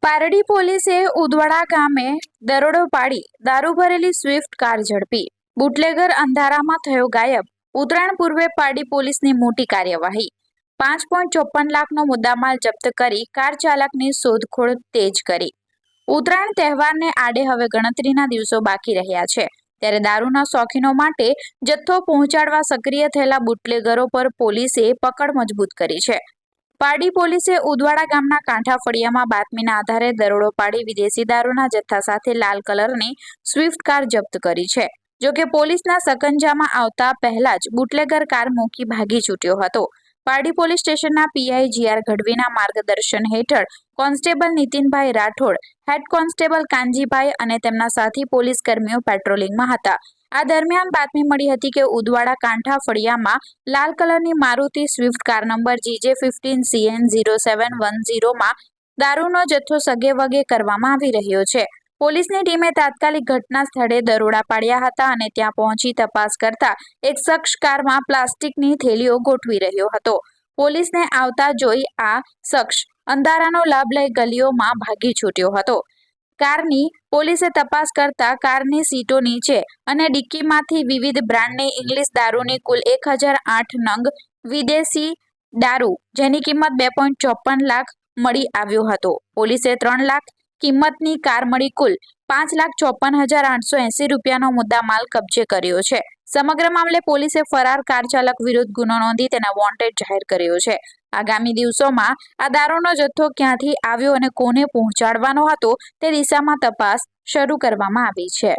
પારડી પોલીસે ઉદવાડા ગામે દરોડો પાડી દારૂ ભરેલી સ્વિફ્ટ કાર ઝડપી. બુટલેગર અંધારામાં થયો ગાયબ. ઉત્તરાયણ પૂર્વે પારડી પોલીસની મોટી કાર્યવાહી. 5.54 લાખનો મુદ્દામાલ જપ્ત કરી કાર ચાલકની શોધખોળ તેજ કરી. ઉત્તરાયણ તહેવારને આડે હવે ગણતરીના દિવસો બાકી રહ્યા છે, ત્યારે દારૂના શોખીનો માટે જથ્થો પહોંચાડવા સક્રિય થયેલા બુટલેગરો પર પોલીસે પકડ મજબૂત કરી છે. પારડી પોલીસે ઉદવાડા ગામના કાંઠા ફળિયામાં બાતમીના આધારે દરોડો પાડી વિદેશી દારૂના જથ્થા સાથે લાલ કલરની સ્વિફ્ટ કાર જપ્ત કરી છે. જોકે પોલીસના સકંજામાં આવતા પહેલા જ બુટલેગર કાર મૂકી ભાગી છૂટ્યો હતો. પારડી પોલીસ સ્ટેશનના પીઆઈ જીઆર ગઢવીના માર્ગદર્શન હેઠળ constable Nitinbhai Rathod, head constable Kanjibhai અને તેમના સાથી પોલીસ કર્મીઓ પેટ્રોલિંગમાં હતા. આ દરમિયાન બાતમી મળી હતી કે ઉદવાડા કાંઠા ફળિયામાં લાલ કલરની Maruti Swift car number GJ15CN0710 માં દારૂનો જથ્થો સગેવગે કરવામાં આવી રહ્યો છે. પોલીસની ટીમે તાત્કાલિક ઘટના સ્થળે દરોડા પાડ્યા હતા અને ત્યાં પહોંચી તપાસ કરતા એક શખ્સ કારમાં પ્લાસ્ટિકની થેલીઓ ગોઠવી રહ્યો હતો. પોલીસને આવતા જોઈ આ શખ્સ અંધારાનો લાભ લઈ ગલીઓમાં ભાગી છૂટ્યો હતો. કારની પોલીસે તપાસ કરતા કારની સીટો નીચે અને ડિક્કીમાંથી વિવિધ બ્રાન્ડની ઇંગ્લિશ દારૂની કુલ 1008 નંગ વિદેશી દારૂ જેની કિંમત 2.54 લાખ મળી આવ્યો હતો. પોલીસે 3 લાખ કિંમતની કાર મળી કુલ 5,54,880 રૂપિયાનો મુદ્દામાલ કબજે કર્યો છે. સમગ્ર મામલે પોલીસે ફરાર કાર ચાલક વિરુદ્ધ ગુનો નોંધી તેના વોન્ટેડ જાહેર કર્યો છે. આગામી દિવસોમાં આ દારૂનો જથ્થો ક્યાંથી આવ્યો અને કોને પહોંચાડવાનો હતો તે દિશામાં તપાસ શરૂ કરવામાં આવી છે.